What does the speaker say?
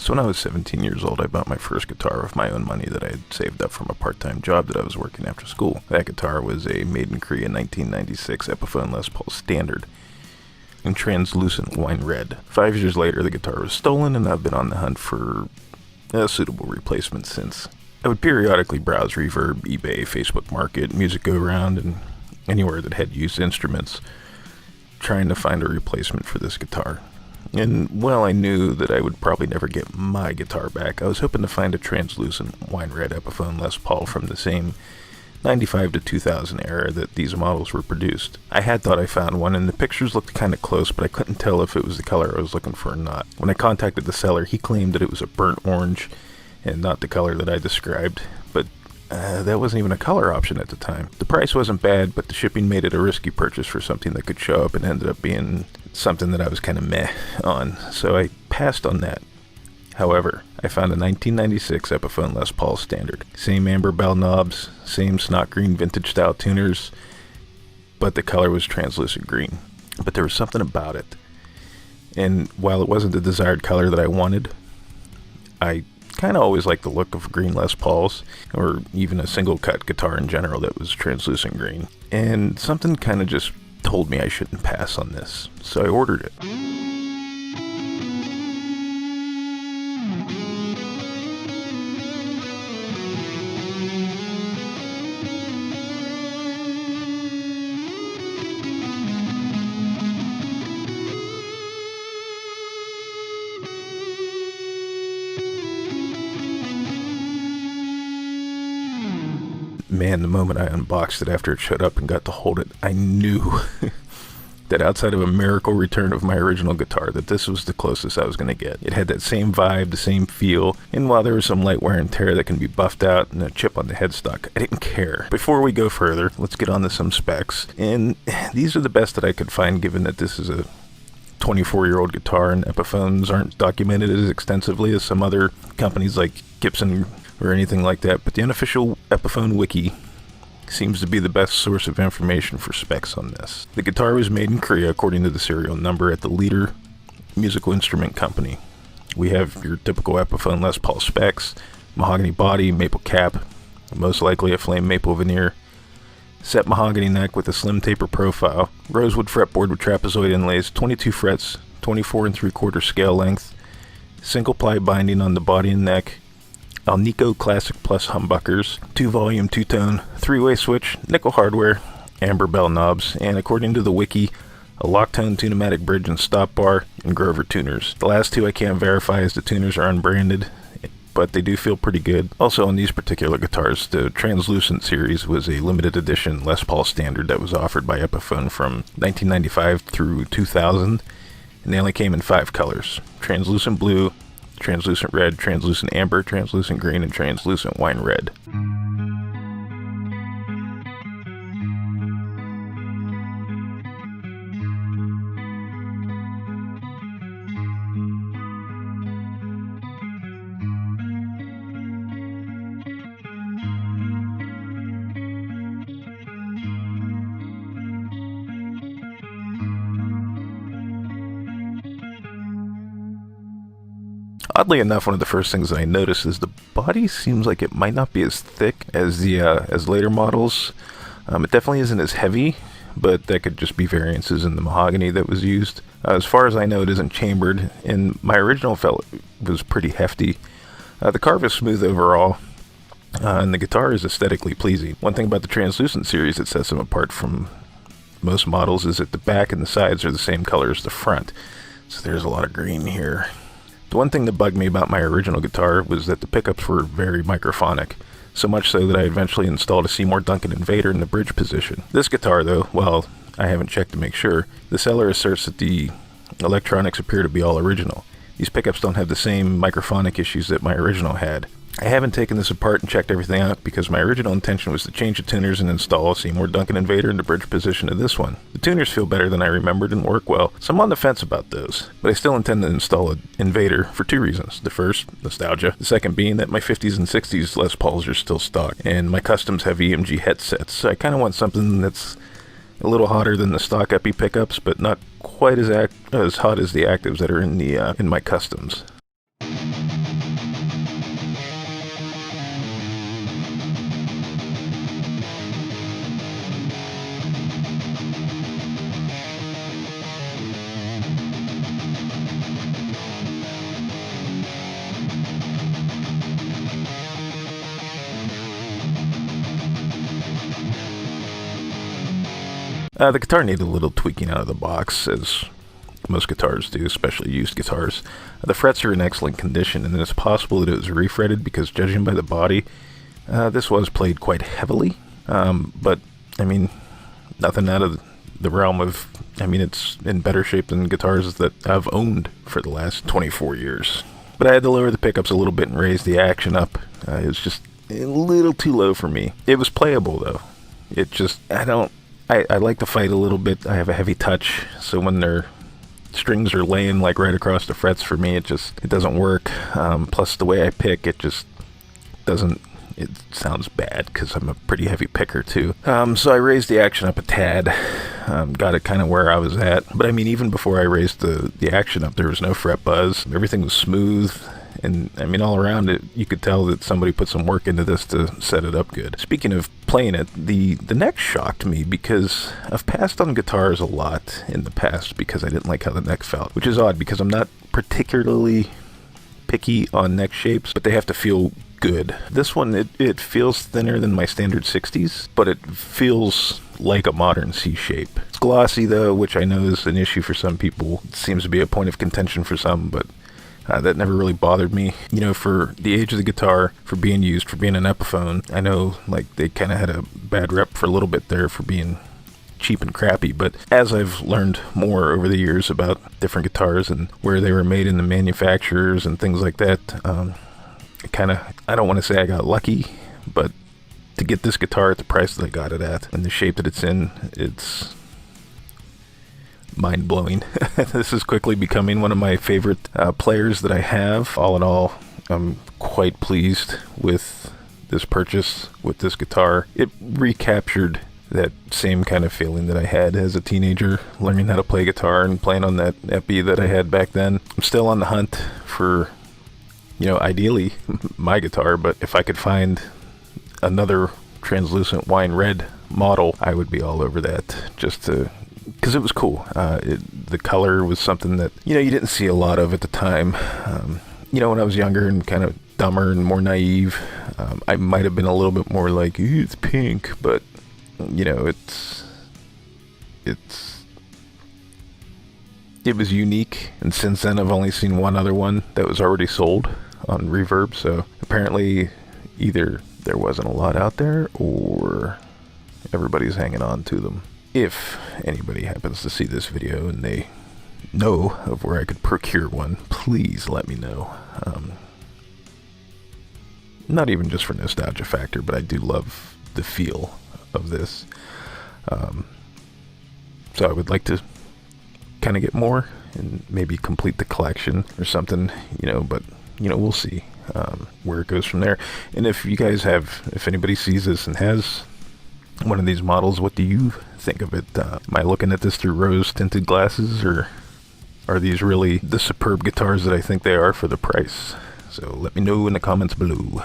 So when I was 17 years old, I bought my first guitar with my own money that I had saved up from a part-time job that I was working after school. That guitar was a made in Korea 1996 Epiphone Les Paul Standard in translucent wine red. 5 years later, the guitar was stolen, and I've been on the hunt for a suitable replacement since. I would periodically browse Reverb, eBay, Facebook Market, Music Go Round, and anywhere that had used instruments, trying to find a replacement for this guitar. And while I knew that I would probably never get my guitar back, I was hoping to find a translucent wine red Epiphone Les Paul from the same 95 to 2000 era that these models were produced. I had thought I found one, and the pictures looked kind of close, but I couldn't tell if it was the color I was looking for or not. When I contacted the seller, he claimed that it was a burnt orange and not the color that I described, but that wasn't even a color option at the time. The price wasn't bad, but the shipping made it a risky purchase for something that could show up, and ended up being something that I was kind of meh on, so I passed on that. However, I found a 1996 Epiphone Les Paul Standard. Same amber bell knobs, same snot green vintage style tuners, but the color was translucent green. But there was something about it. And while it wasn't the desired color that I wanted, I kind of always liked the look of green Les Pauls, or even a single cut guitar in general that was translucent green. And something kind of just told me I shouldn't pass on this, so I ordered it. Man, the moment I unboxed it after it showed up and got to hold it, I knew that outside of a miracle return of my original guitar, that this was the closest I was going to get. It had that same vibe, the same feel, and while there was some light wear and tear that can be buffed out and a chip on the headstock, I didn't care. Before we go further, let's get on to some specs, and these are the best that I could find given that this is a 24-year-old guitar and Epiphones aren't documented as extensively as some other companies like Gibson or anything like that, but the unofficial Epiphone wiki seems to be the best source of information for specs on this. The guitar was made in Korea according to the serial number at the Leader Musical Instrument Company. We have your typical Epiphone Les Paul specs: mahogany body, maple cap, most likely a flame maple veneer, set mahogany neck with a slim taper profile, rosewood fretboard with trapezoid inlays, 22 frets, 24 3/4 scale length, single ply binding on the body and neck, Alnico Classic Plus humbuckers, 2-volume, 2-tone, 3-way switch, nickel hardware, amber bell knobs, and according to the wiki, a Locktone Tune-o-matic bridge and stop bar, and Grover tuners. The last two I can't verify as the tuners are unbranded, but they do feel pretty good. Also on these particular guitars, the Translucent series was a limited edition Les Paul Standard that was offered by Epiphone from 1995 through 2000, and they only came in 5 colors: translucent blue, translucent red, translucent amber, translucent green, and translucent wine red. Oddly enough, one of the first things that I noticed is the body seems like it might not be as thick as the as later models. It definitely isn't as heavy, but that could just be variances in the mahogany that was used. As far as I know, it isn't chambered, and my original felt was pretty hefty. The carve is smooth overall, and the guitar is aesthetically pleasing. One thing about the Translucent series that sets them apart from most models is that the back and the sides are the same color as the front, so there's a lot of green here. The one thing that bugged me about my original guitar was that the pickups were very microphonic, so much so that I eventually installed a Seymour Duncan Invader in the bridge position. This guitar though, well, I haven't checked to make sure, the seller asserts that the electronics appear to be all original. These pickups don't have the same microphonic issues that my original had. I haven't taken this apart and checked everything out because my original intention was to change the tuners and install a Seymour Duncan Invader in the bridge position of this one. The tuners feel better than I remembered and work well, so I'm on the fence about those. But I still intend to install an Invader for 2 reasons. The first, nostalgia. The second being that my 50s and 60s Les Pauls are still stock, and my customs have EMG headsets, so I kind of want something that's a little hotter than the stock Epi pickups, but not quite as hot as the actives that are in my customs. The guitar needed a little tweaking out of the box, as most guitars do, especially used guitars. The frets are in excellent condition, and it's possible that it was refretted because, judging by the body, this was played quite heavily. But, I mean, nothing out of the realm of, I mean, it's in better shape than guitars that I've owned for the last 24 years. But I had to lower the pickups a little bit and raise the action up. It was just a little too low for me. It was playable, though. It just, I like to fight a little bit. I have a heavy touch, so when their strings are laying like right across the frets, for me, it doesn't work. Plus the way I pick, it just doesn't, it sounds bad because I'm a pretty heavy picker too. So I raised the action up a tad, got it kind of where I was at. But I mean, even before I raised the action up, there was no fret buzz. Everything was smooth. And I mean, all around it, you could tell that somebody put some work into this to set it up good. Speaking of playing it, the neck shocked me because I've passed on guitars a lot in the past because I didn't like how the neck felt, which is odd because I'm not particularly picky on neck shapes, but they have to feel good. This one, it feels thinner than my standard 60s, but it feels like a modern C shape. It's glossy though, which I know is an issue for some people. It seems to be a point of contention for some, but that never really bothered me. You know, for the age of the guitar, for being used, for being an Epiphone, I know like they kind of had a bad rep for a little bit there for being cheap and crappy, but as I've learned more over the years about different guitars and where they were made in the manufacturers and things like that, I don't want to say I got lucky, but to get this guitar at the price that I got it at and the shape that it's in, it's mind-blowing. This is quickly becoming one of my favorite players that I have. All in all, I'm quite pleased with this purchase, with this guitar. It recaptured that same kind of feeling that I had as a teenager, learning how to play guitar and playing on that Epi that I had back then. I'm still on the hunt for, you know, ideally my guitar, but if I could find another translucent wine red model, I would be all over that, just to, because it was cool. The color was something that, you know, you didn't see a lot of at the time. You know, when I was younger and kind of dumber and more naive, I might have been a little bit more like, "Ooh, it's pink," but, you know, it was unique. And since then, I've only seen one other one that was already sold on Reverb, so apparently either there wasn't a lot out there or everybody's hanging on to them. If anybody happens to see this video and they know of where I could procure one, please let me know. Not even just for nostalgia factor, but I do love the feel of this. So I would like to kind of get more and maybe complete the collection or something, you know, but, you know, we'll see where it goes from there. And if you guys have, if anybody sees this and has one of these models, what do you think of it? Am I looking at this through rose-tinted glasses, or are these really the superb guitars that I think they are for the price? So let me know in the comments below.